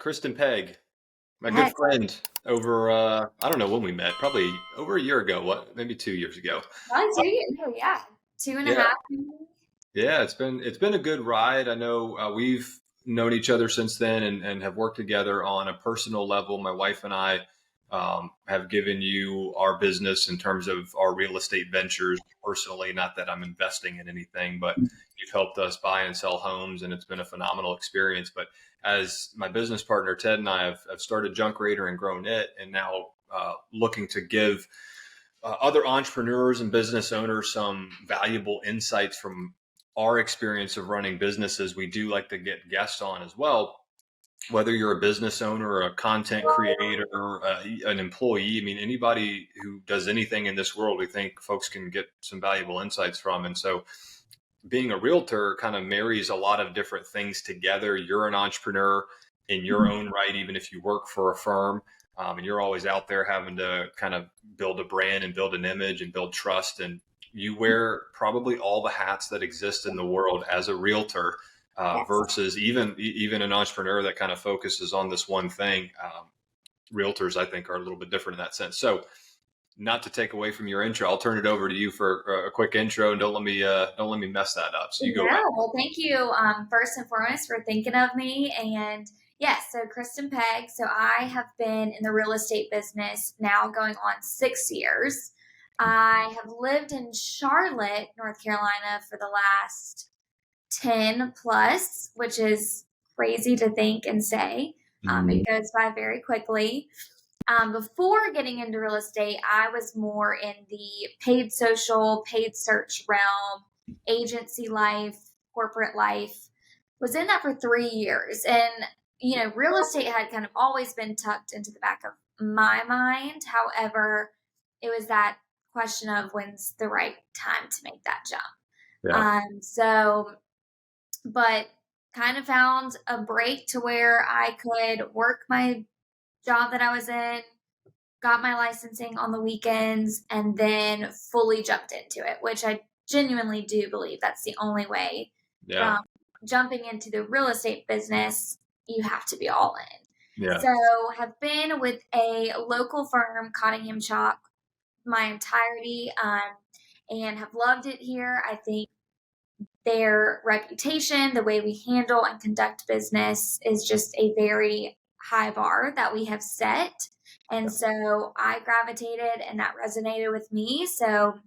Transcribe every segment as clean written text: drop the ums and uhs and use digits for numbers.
Kristin Pegg, my good Yes. friend over, I don't know when we met, probably over a year ago, maybe 2 years ago. Probably Uh, 2 years. No, yeah. Two and a yeah, half. Maybe. yeah, it's been a good ride. I know we've known each other since then and have worked together on a personal level. My wife and I have given you our business in terms of our real estate ventures personally. Not that I'm investing in anything, but you've helped us buy and sell homes, and it's been a phenomenal experience. But as my business partner Ted and I have started Junk Raider and grown it, and now looking to give other entrepreneurs and business owners some valuable insights from our experience of running businesses. We do like to get guests on as well, whether you're a business owner or a content creator, an employee. I mean, anybody who does anything in this world, we think folks can get some valuable insights from. And so being a realtor kind of marries a lot of different things together. You're an entrepreneur in your own right, even if you work for a firm. And you're always out there having to kind of build a brand and build an image and build trust. And you wear probably all the hats that exist in the world as a realtor, Yes. versus even an entrepreneur that kind of focuses on this one thing. Realtors, I think, are a little bit different in that sense. So, not to take away from your intro, I'll turn it over to you for a quick intro, and don't let me mess that up. So you go No, right. well, thank you, first and foremost, for thinking of me. And yes, so Kristin Pegg. So I have been in the real estate business now going on 6 years. I have lived in Charlotte, North Carolina for the last 10 plus, which is crazy to think and say. It goes by very quickly. Before getting into real estate, I was more in the paid social, paid search realm, agency life, corporate life. Was in that for 3 years. And, real estate had kind of always been tucked into the back of my mind. However, it was that question of when's the right time to make that jump. Yeah. But kind of found a break to where I could work my job that I was in, got my licensing on the weekends, and then fully jumped into it, which I genuinely do believe that's the only way. Yeah. Jumping into the real estate business, you have to be all in. Yeah. So have been with a local firm, Cottingham Chalk, my entirety, and have loved it here. I think their reputation, the way we handle and conduct business is just a very high bar that we have set. And so I gravitated and that resonated with me. So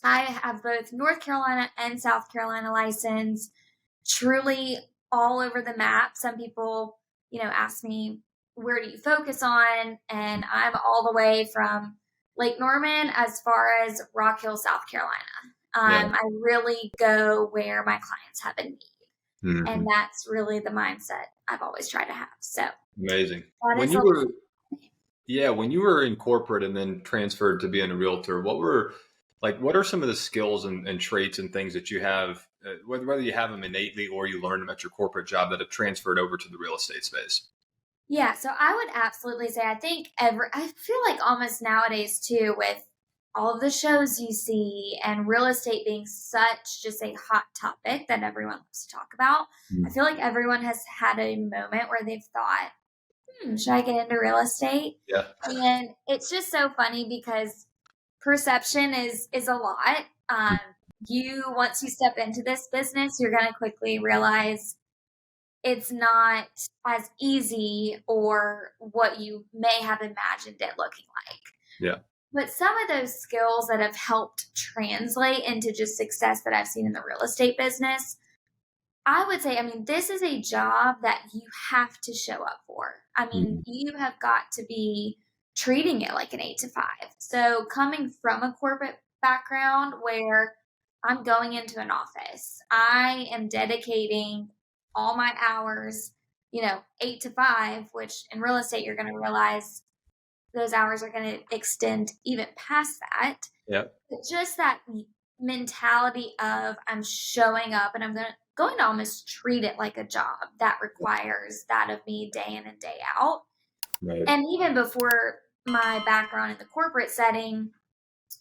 I have both North Carolina and South Carolina license, truly all over the map. Some people, ask me, where do you focus on? And I'm all the way from Lake Norman as far as Rock Hill, South Carolina. Yeah. I really go where my clients have a need. Mhm. And that's really the mindset I've always tried to have. So Amazing. that When is you were, yeah, when you were in corporate and then transferred to being a realtor, what are some of the skills and traits and things that you have, whether you have them innately or you learned them at your corporate job, that have transferred over to the real estate space? Yeah, so I would absolutely say I think I feel like almost nowadays too, with all of the shows you see and real estate being such just a hot topic that everyone loves to talk about. I feel like everyone has had a moment where they've thought, should I get into real estate? Yeah. And it's just so funny because perception is a lot. Once you step into this business, you're going to quickly realize it's not as easy or what you may have imagined it looking like. Yeah. But some of those skills that have helped translate into just success that I've seen in the real estate business, I would say, this is a job that you have to show up for. You have got to be treating it like an 8 to 5. So coming from a corporate background where I'm going into an office, I am dedicating all my hours, 8 to 5, which in real estate, you're going to realize those hours are going to extend even past that. Yeah. But just that mentality of I'm showing up and I'm going to almost treat it like a job that requires that of me day in and day out. Right. And even before my background in the corporate setting,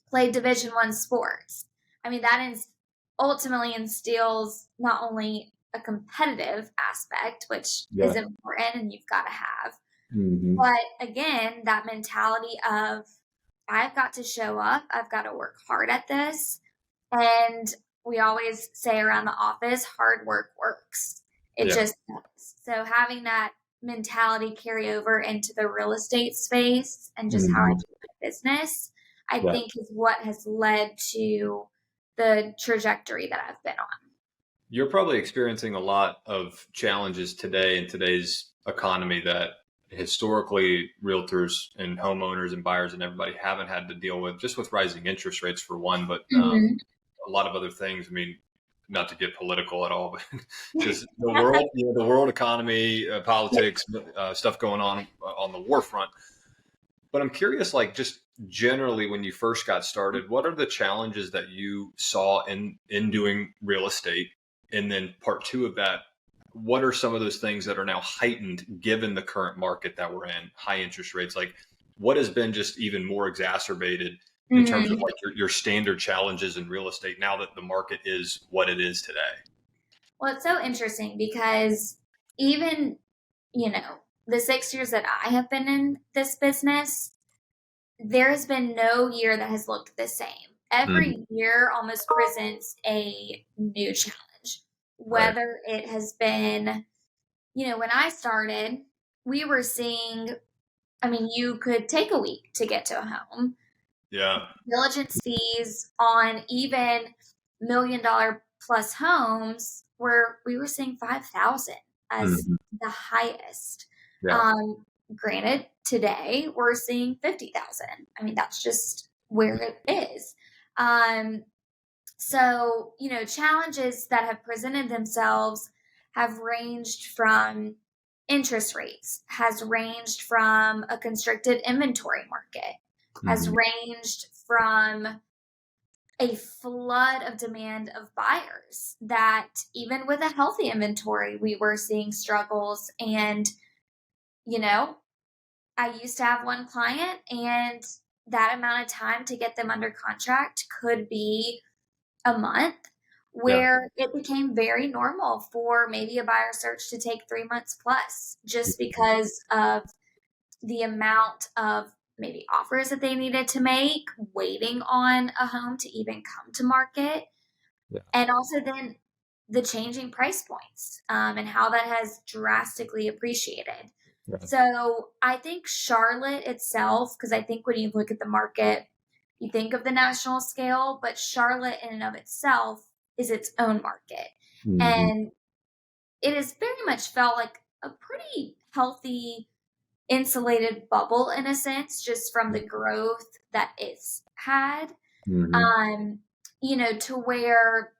played Division I sports. That ultimately instills not only a competitive aspect, which Yeah. is important and you've got to have. Mm-hmm. But again, that mentality of I've got to show up, I've got to work hard at this. And we always say around the office, hard work works. It Yeah. just does. So having that mentality carry over into the real estate space and just how I Mm-hmm. do my business, I Yeah. think is what has led to the trajectory that I've been on. You're probably experiencing a lot of challenges today in today's economy that historically realtors and homeowners and buyers and everybody haven't had to deal with, just with rising interest rates for one, but Mm-hmm. a lot of other things. I mean, not to get political at all, but just the world, the world economy, politics, stuff going on the war front. But I'm curious, like just generally when you first got started, what are the challenges that you saw in doing real estate? And then part two of that, what are some of those things that are now heightened given the current market that we're in, high interest rates? Like what has been just even more exacerbated in terms of Mm-hmm. like your standard challenges in real estate now that the market is what it is today? Well, it's so interesting because even, the 6 years that I have been in this business, there has been no year that has looked the same. Mhm. Every year almost presents a new challenge, Right. whether it has been, when I started, we were seeing, I mean, you could take a week to get to a home. Yeah. Diligence fees on even $1 million plus homes where we were seeing 5,000 as Mhm. the highest. Yeah. Um, Granted, today we're seeing 50,000. I mean, that's just where it is. Um, so, challenges that have presented themselves have ranged from interest rates, has ranged from a constricted inventory market, has Mhm. ranged from a flood of demand of buyers that even with a healthy inventory, we were seeing struggles. And, you know, I used to have one client, and that amount of time to get them under contract could be a month, Yeah. where it became very normal for maybe a buyer search to take 3 months plus just because of the amount of maybe offers that they needed to make, waiting on a home to even come to market, Yeah. and also then the changing price points, and how that has drastically appreciated. Yeah. So I think Charlotte itself, because I think when you look at the market, you think of the national scale, but Charlotte in and of itself is its own market. Mhm. And it has very much felt like a pretty healthy, insulated bubble in a sense, just from the growth that it's had. Mhm. Um, to where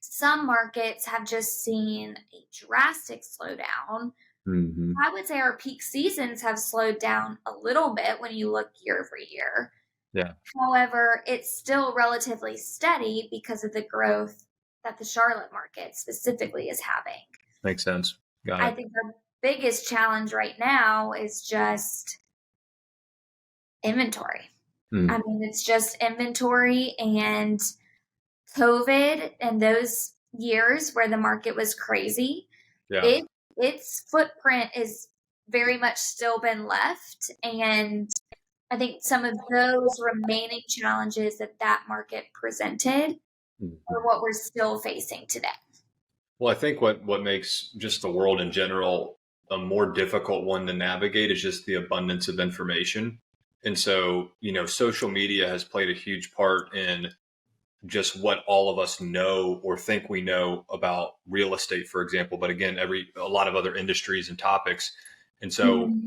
some markets have just seen a drastic slowdown. Mhm. I would say our peak seasons have slowed down a little bit when you look year over year. Yeah. However, it's still relatively steady because of the growth that the Charlotte market specifically is having. Makes sense. Got I it. think our biggest challenge right now is just inventory. I Mm. mean, it's just inventory and COVID and those years where the market was crazy. Yeah. Its footprint is very much still been left, and I think some of those remaining challenges that that market presented are Mhm. what we're still facing today. Well, I think what makes just the world in general a more difficult one to navigate is just the abundance of information. And so, social media has played a huge part in just what all of us know or think we know about real estate, for example. But again, a lot of other industries and topics. And so, Mhm.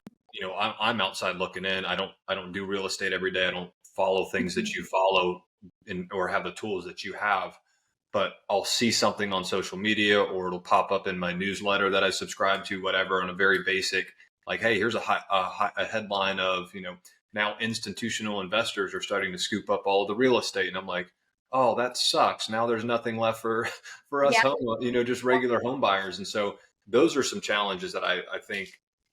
I'm outside looking in. I don't do real estate every day. I don't follow things that you follow or have the tools that you have, but I'll see something on social media or it'll pop up in my newsletter that I subscribe to, whatever, on a very basic, like, hey, here's a headline of, now institutional investors are starting to scoop up all of the real estate. And I'm like, oh, that sucks. Now there's nothing left for, for us Yeah. home, just regular home buyers. And so those are some challenges that I think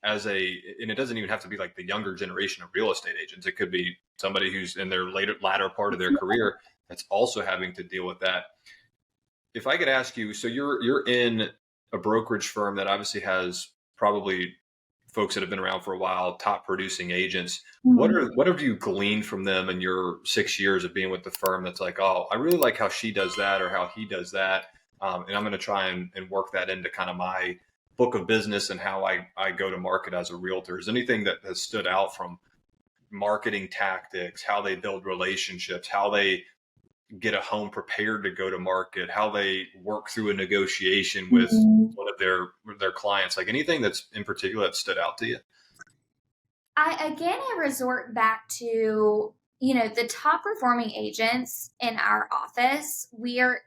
and it doesn't even have to be like the younger generation of real estate agents. It could be somebody who's in their latter part of their career that's also having to deal with that. If I could ask you, so you're in a brokerage firm that obviously has probably folks that have been around for a while, top producing agents. Mhm. What have you gleaned from them in your 6 years of being with the firm that's like, oh, I really like how she does that or how he does that. And I'm going to try and work that into kind of my book of business and how I go to market as a realtor. Is anything that has stood out from marketing tactics, how they build relationships, how they get a home prepared to go to market, how they work through a negotiation with Mhm. one of their clients, like anything that's in particular that stood out to you? I resort back to, the top performing agents in our office. We are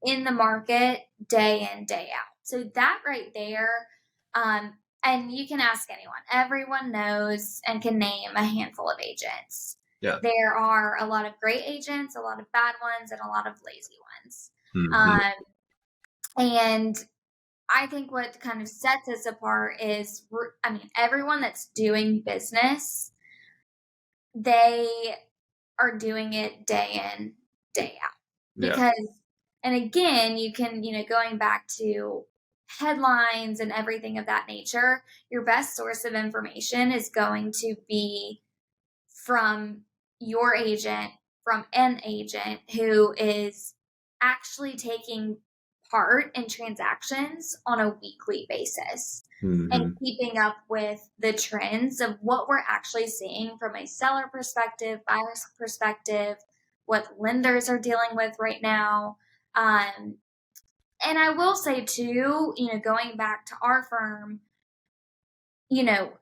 in the market day in, day out. So that right there, and you can ask anyone, everyone knows and can name a handful of agents. Yeah. There are a lot of great agents, a lot of bad ones, and a lot of lazy ones. Mm-hmm. Um, and I think what kind of sets us apart is, everyone that's doing business, they are doing it day in, day out. Yeah. Because, and again, you can, going back to headlines and everything of that nature, your best source of information is going to be from your agent, from an agent who is actually taking part in transactions on a weekly basis and Mm-hmm. keeping up with the trends of what we're actually seeing from a seller perspective, buyer's perspective, what lenders are dealing with right now. And I will say too, going back to our firm, you know,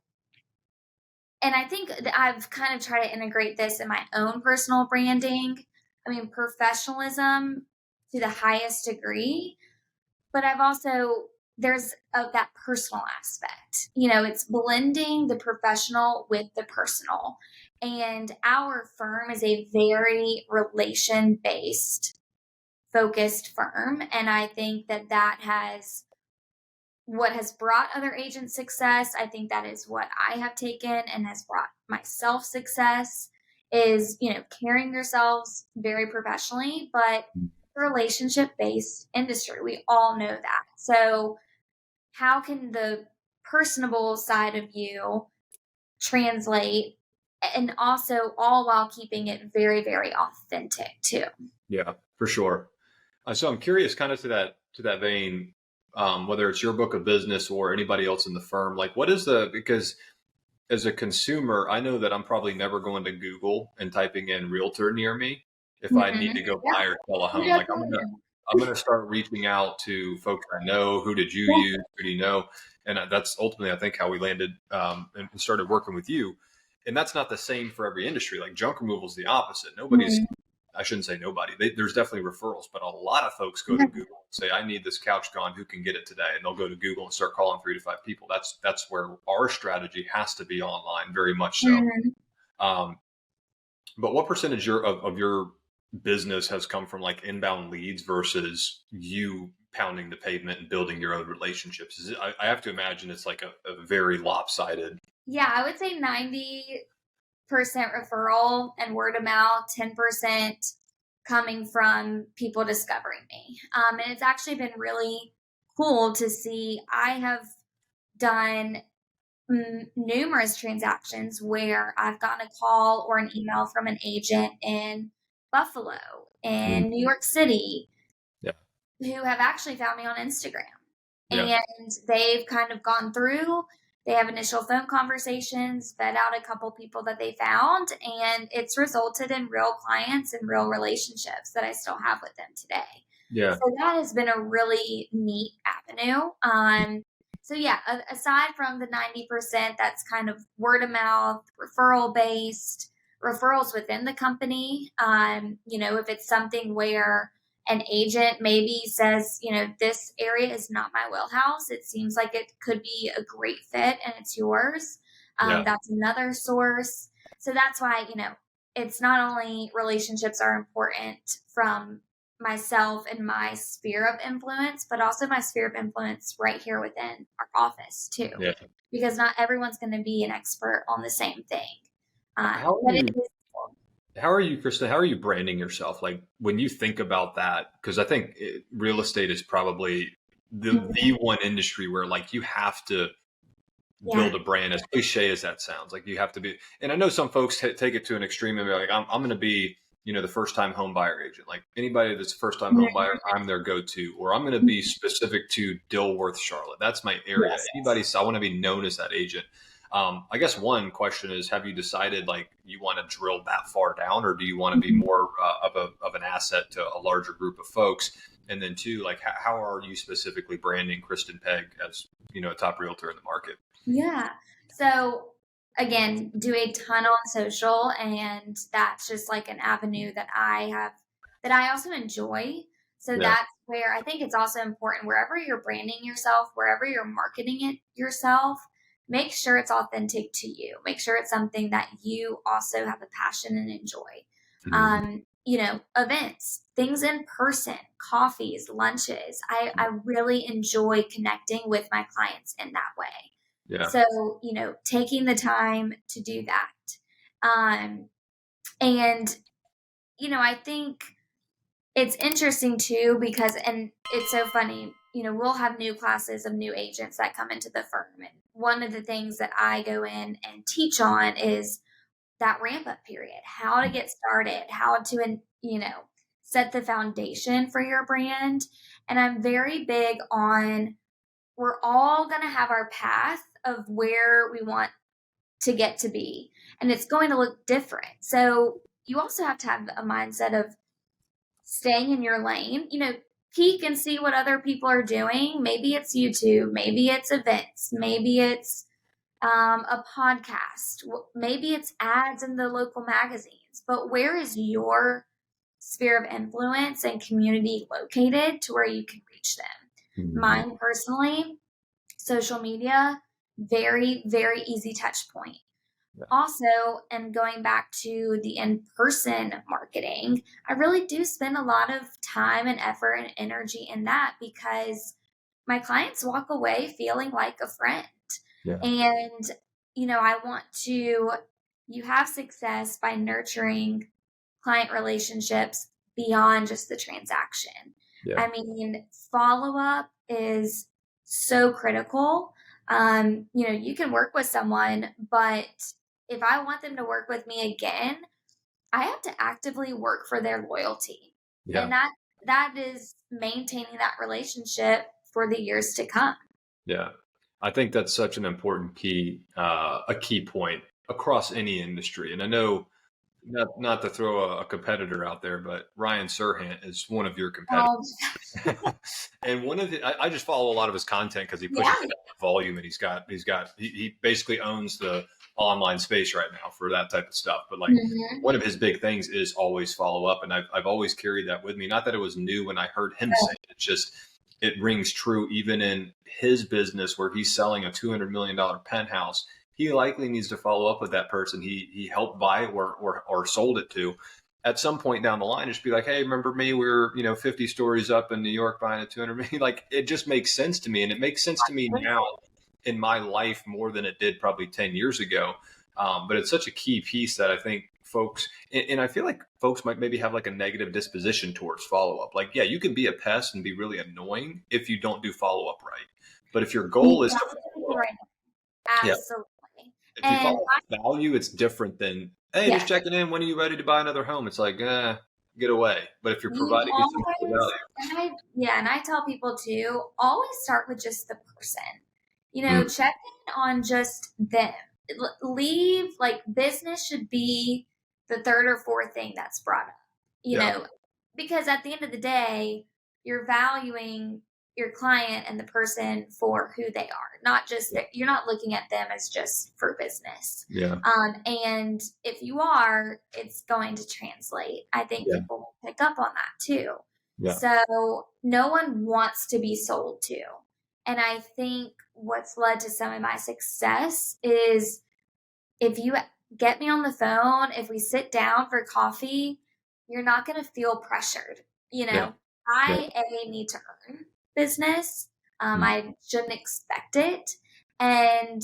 and I think that I've kind of tried to integrate this in my own personal branding. Professionalism to the highest degree, but I've also, that personal aspect. It's blending the professional with the personal. And our firm is a very relation based, focused firm. And I think that that has what has brought other agents success. I think that is what I have taken and has brought myself success is, carrying yourselves very professionally, but relationship based industry. We all know that. So how can the personable side of you translate and also all while keeping it very, very authentic too? Yeah, for sure. So I'm curious, kind of to that vein, whether it's your book of business or anybody else in the firm, like what is because as a consumer, I know that I'm probably never going to Google and typing in realtor near me if I need Mm-hmm. to go Yeah, buy or sell a you home. Like definitely do. I'm gonna start reaching out to folks I know. Who did you use? Who do you know? And that's ultimately, I think, how we landed and started working with you. And that's not the same for every industry. Like junk removal is the opposite. Nobody's Mhm. I shouldn't say nobody. There's definitely referrals, but a lot of folks go to Yeah. Google and say, "I need this couch gone. Who can get it today?" And they'll go to Google and start calling 3 to 5 people. That's where our strategy has to be online, very much so. Mhm. Um, but what percentage of your business has come from like inbound leads versus you pounding the pavement and building your own relationships? I have to imagine it's like a very lopsided. Yeah, I would say 90% referral and word of mouth, 10% coming from people discovering me. And it's actually been really cool to see. I have done numerous transactions where I've gotten a call or an email from an agent in Buffalo, Mm, in New York City, yeah, who have actually found me on Instagram. yeah, And they've kind of gone through, they have initial phone conversations, vet out a couple people that they found, and it's resulted in real clients and real relationships that I still have with them today. yeah, So that has been a really neat avenue. So yeah, aside from the 90% that's kind of word of mouth, referral based, referrals within the company, if it's something where an agent maybe says, this area is not my wheelhouse. It seems like it could be a great fit and it's yours. yeah, That's another source. So that's why, it's not only relationships are important from myself and my sphere of influence, but also my sphere of influence right here within our office too, yeah. because not everyone's going to be an expert on the same thing. How are But it you? is, How are you, Krista? How are you branding yourself? Like when you think about that, because I think real estate is probably the one industry where like you have to Yeah. build a brand, as cliche as that sounds. Like you have to be, and I know some folks take it to an extreme and be like, I'm going to be, the first time home buyer agent. Like anybody that's a first time home buyer, I'm their go-to, or I'm going to be specific to Dilworth, Charlotte. That's my area. Yes. Anybody, so I want to be known as that agent. I guess one question is, have you decided like you want to drill that far down, or do you want to be more of an asset to a larger group of folks? And then two, like how are you specifically branding Kristin Pegg as, a top realtor in the market? Yeah. So again, do a ton on social, and that's just like an avenue that I also enjoy. So Yeah. that's where I think it's also important, wherever you're branding yourself, wherever you're marketing it yourself, make sure it's authentic to you. Make sure it's something that you also have a passion and enjoy. Events, things in person, coffees, lunches. I really enjoy connecting with my clients in that way. Yeah. So, taking the time to do that. And, I think it's interesting too, because, and it's so funny, we'll have new classes of new agents that come into the firm. And one of the things that I go in and teach on is that ramp up period, how to get started, how to, set the foundation for your brand. And I'm very big on, we're all going to have our path of where we want to get to be, and it's going to look different. So you also have to have a mindset of staying in your lane, peek and see what other people are doing. Maybe it's YouTube, maybe it's events, maybe it's a podcast, maybe it's ads in the local magazines, but where is your sphere of influence and community located to where you can reach them? Mine personally, social media, very, very easy touch point. Yeah. Also, and going back to the in-person marketing, I really do spend a lot of time and effort and energy in that, because my clients walk away feeling like a friend. Yeah. And, I want you have success by nurturing client relationships beyond just the transaction. Yeah. I mean, follow-up is so critical. You can work with someone, but if I want them to work with me again, I have to actively work for their loyalty. Yeah. And that is maintaining that relationship for the years to come. Yeah. I think that's such an important a key point across any industry. And I know not to throw a competitor out there, but Ryan Serhant is one of your competitors. And one of I just follow a lot of his content because he pushes volume, and he basically owns the online space right now for that type of stuff. But like one of his big things is always follow up. And I've always carried that with me. Not that it was new when I heard him say it. It's just, it rings true even in his business where he's selling a $200 million penthouse. He likely needs to follow up with that person he helped buy or sold it to at some point down the line. Just be like, hey, remember me? We were 50 stories up in New York buying a 200 million. Like, it just makes sense to me, and it makes sense to me now in my life more than it did probably 10 years ago. But it's such a key piece that I think folks, and I feel like folks might maybe have like a negative disposition towards follow up. Like, yeah, you can be a pest and be really annoying if you don't do follow up right. But if your goal is to follow up, absolutely. If you follow value, it's different than, hey, just checking in. When are you ready to buy another home? It's like, get away. But if you're providing value. And I tell people to always start with just the person. Check in on just them. Leave, like, business should be the third or fourth thing that's brought up. Because at the end of the day, you're valuing your client and the person for who they are, not just that you're not looking at them as just for business. Yeah. And if you are, it's going to translate. I think people will pick up on that too. Yeah. So no one wants to be sold to. And I think what's led to some of my success is, if you get me on the phone, if we sit down for coffee, you're not going to feel pressured. I need to earn business. I shouldn't expect it. And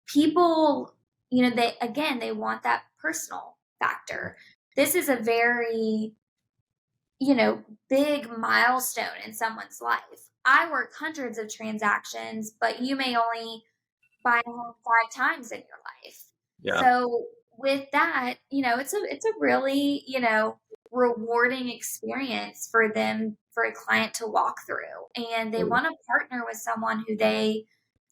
people, they want that personal factor. This is a very, big milestone in someone's life. I work hundreds of transactions, but you may only buy a home 5 times in your life. Yeah. So with that, it's a really, rewarding experience for them, for a client to walk through. And they want to partner with someone who they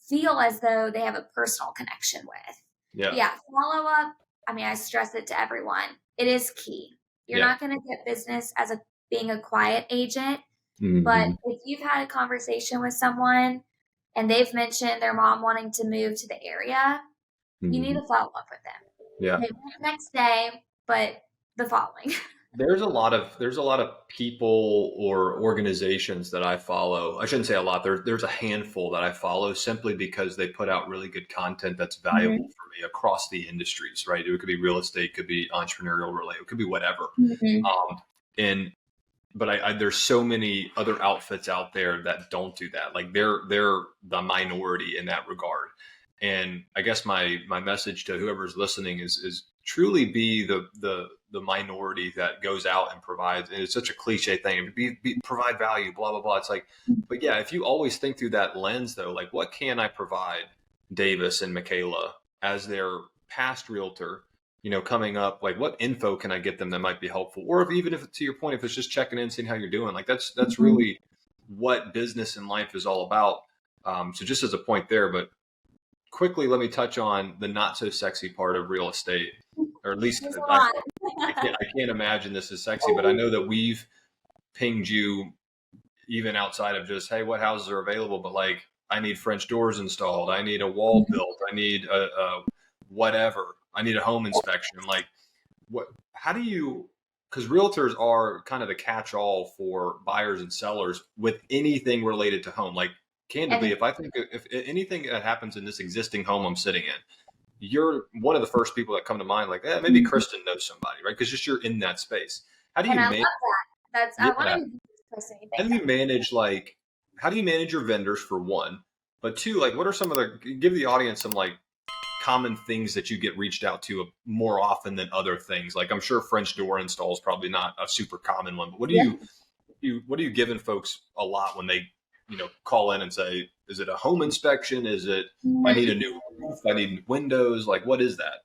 feel as though they have a personal connection with. Yeah. Yeah, follow up. I mean, I stress it to everyone. It is key. You're Yeah. not going to get business as being a quiet agent, but Mm-hmm. if you've had a conversation with someone and they've mentioned their mom wanting to move to the area, you need Mm-hmm. to follow up with them. Yeah. Maybe not the next day, but the following. There's a lot of people or organizations that I follow. I shouldn't say a lot. There's a handful that I follow simply because they put out really good content that's valuable for me across the industries, right? It could be real estate, could be entrepreneurial related, it could be whatever. Mm-hmm. And but there's so many other outfits out there that don't do that. Like they're the minority in that regard. And I guess my message to whoever's listening is truly be the minority that goes out and provides. And it's such a cliche thing. Provide value, blah blah blah. It's like, but yeah, if you always think through that lens though, like what can I provide Davis and Michaela as their past realtor, coming up, like what info can I get them that might be helpful? Or if to your point, if it's just checking in, seeing how you're doing, like that's really what business and life is all about. So just as a point there, but quickly, let me touch on the not so sexy part of real estate, or at least There's a I, lot. I can't imagine this is sexy, but I know that we've pinged you even outside of just, hey, what houses are available? But like, I need French doors installed. I need a wall built. I need a whatever. I need a home inspection. Like, how do you, because realtors are kind of the catch-all for buyers and sellers with anything related to home. Like, candidly, And if anything that happens in this existing home I'm sitting in, you're one of the first people that come to mind. Like, maybe Kristin knows somebody, right? Because just you're in that space. How do you I love make? that. I want Yeah. to post anything. How do you manage how do you manage your vendors for one? But two, like what are some of give the audience some like common things that you get reached out to more often than other things? Like I'm sure French door install is probably not a super common one, but what are you giving folks a lot when they, call in and say, is it a home inspection? Is it, I need a new roof? I need windows. Like, what is that?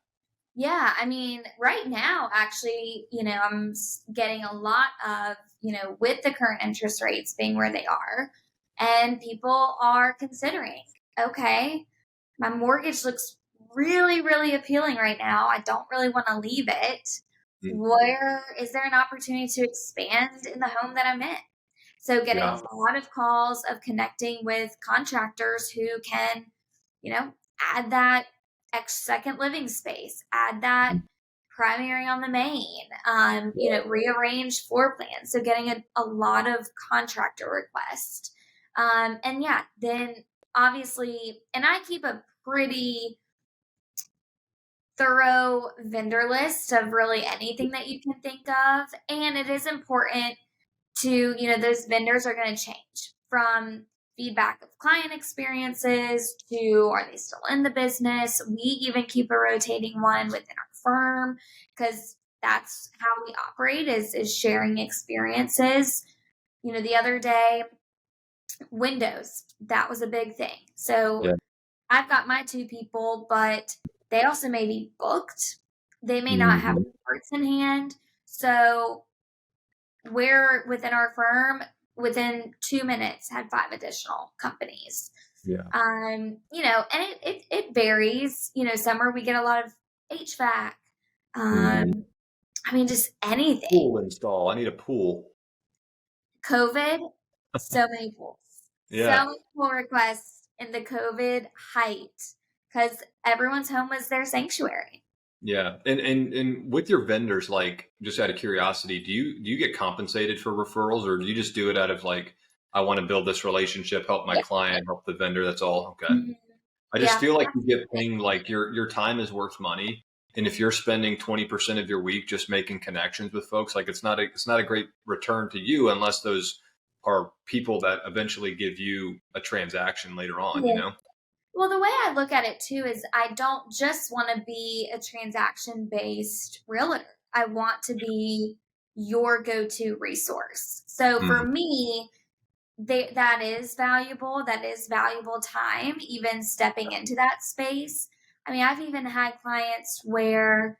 Yeah, I mean, right now, actually, I'm getting a lot of, with the current interest rates being where they are, and people are considering, okay, my mortgage looks really, really appealing right now. I don't really want to leave it. Mm. Where is there an opportunity to expand in the home that I'm in? So getting Yeah. a lot of calls of connecting with contractors who can, add that second living space, add that primary on the main, rearrange floor plans. So getting a lot of contractor requests. And yeah, then obviously, and I keep a pretty thorough vendor list of really anything that you can think of. And it is important to, those vendors are going to change from feedback of client experiences to are they still in the business? We even keep a rotating one within our firm because that's how we operate is sharing experiences. The other day, windows, that was a big thing. So Yeah. I've got my 2 people, but they also may be booked. They may not have Mhm. parts in hand. So we're within our firm, within 2 minutes, had 5 additional companies. Yeah. And it varies. Summer we get a lot of HVAC. Mhm. I mean, just anything. Pool install. I need a pool. COVID, so many pools. So Yeah. many pool requests in the COVID height because everyone's home was their sanctuary. Yeah. And with your vendors, like just out of curiosity, do you get compensated for referrals, or do you just do it out of like, I want to build this relationship, help my Yeah. client, help the vendor? That's all. Okay. Mhm. I just Yeah. feel like you get pinged, like your time is worth money. And if you're spending 20% of your week just making connections with folks, like it's not a great return to you unless those are people that eventually give you a transaction later on, Yeah. Well, the way I look at it too is I don't just want to be a transaction based realtor. I want to be your go to resource. So for Mm. me, that is valuable. That is valuable time, even stepping into that space. I mean, I've even had clients where,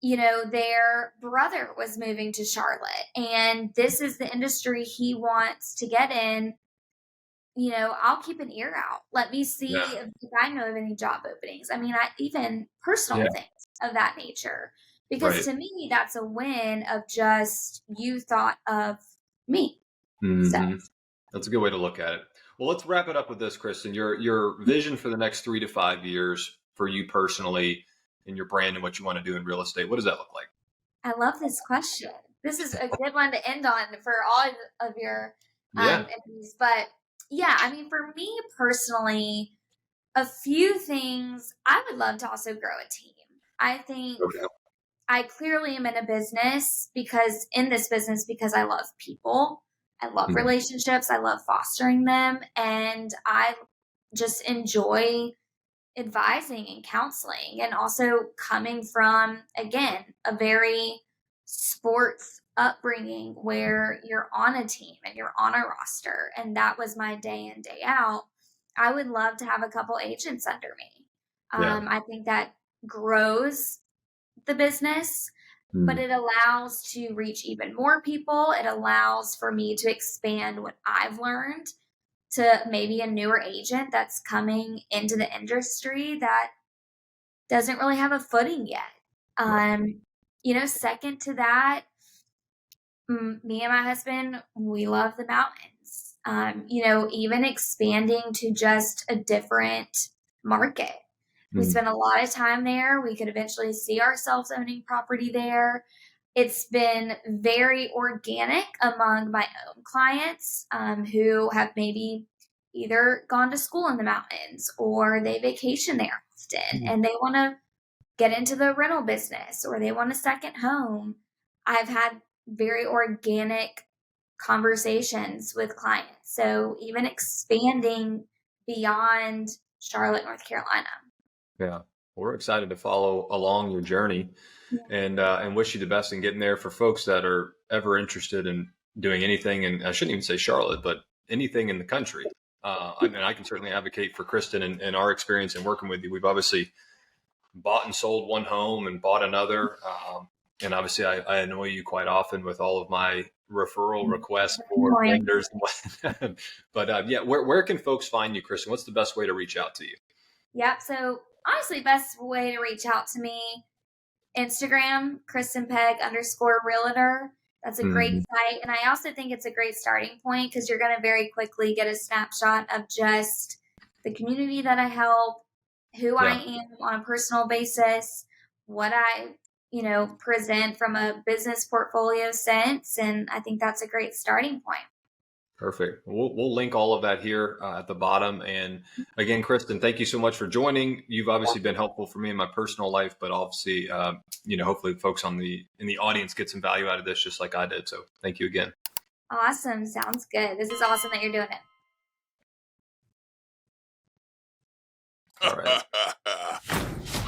their brother was moving to Charlotte and this is the industry he wants to get in. I'll keep an ear out. Let me see Yeah. if I know of any job openings. I mean, even personal Yeah. things of that nature. Because Right. to me, that's a win of just you thought of me. So Hmm. That's a good way to look at it. Well, let's wrap it up with this, Kristen. Your vision for the next 3 to 5 years for you personally and your brand and what you want to do in real estate. What does that look like? I love this question. This is a good one to end on for all of your Yeah. interviews. But yeah, I mean, for me personally, a few things I would love to also grow a team. I think Okay. I clearly am in a business because I love people. I love Mhm. relationships. I love fostering them. And I just enjoy advising and counseling and also coming from, again, a very sports upbringing where you're on a team and you're on a roster. And that was my day in, day out. I would love to have a couple agents under me. Yeah. I think that grows the business, but Mm. it allows to reach even more people. It allows for me to expand what I've learned to maybe a newer agent that's coming into the industry that doesn't really have a footing yet. Right. Second to that, me and my husband, we love the mountains. Even expanding to just a different market. We Mm. spent a lot of time there. We could eventually see ourselves owning property there. It's been very organic among my own clients who have maybe either gone to school in the mountains or they vacation there often Mm. and they want to get into the rental business or they want a second home. I've had very organic conversations with clients. So even expanding beyond Charlotte, North Carolina. Yeah. We're excited to follow along your journey and wish you the best in getting there. For folks that are ever interested in doing anything, and I shouldn't even say Charlotte, but anything in the country. I mean, I can certainly advocate for Kristen and our experience in working with you. We've obviously bought and sold one home and bought another. And obviously, I annoy you quite often with all of my referral requests for Annoying. vendors. But yeah, where can folks find you, Kristen? What's the best way to reach out to you? Yep. So honestly, best way to reach out to me, Instagram, Kristin Pegg _realtor. That's a great Hmm. site. And I also think it's a great starting point because you're going to very quickly get a snapshot of just the community that I help, who I Yeah, am on a personal basis, what I, present from a business portfolio sense. And I think that's a great starting point. perfect. We'll link all of that here at the bottom. And again, Kristen, thank you so much for joining. You've obviously been helpful for me in my personal life, but obviously, hopefully, folks in the audience get some value out of this, just like I did. So, thank you again. Awesome. Sounds good. This is awesome that you're doing it. All right.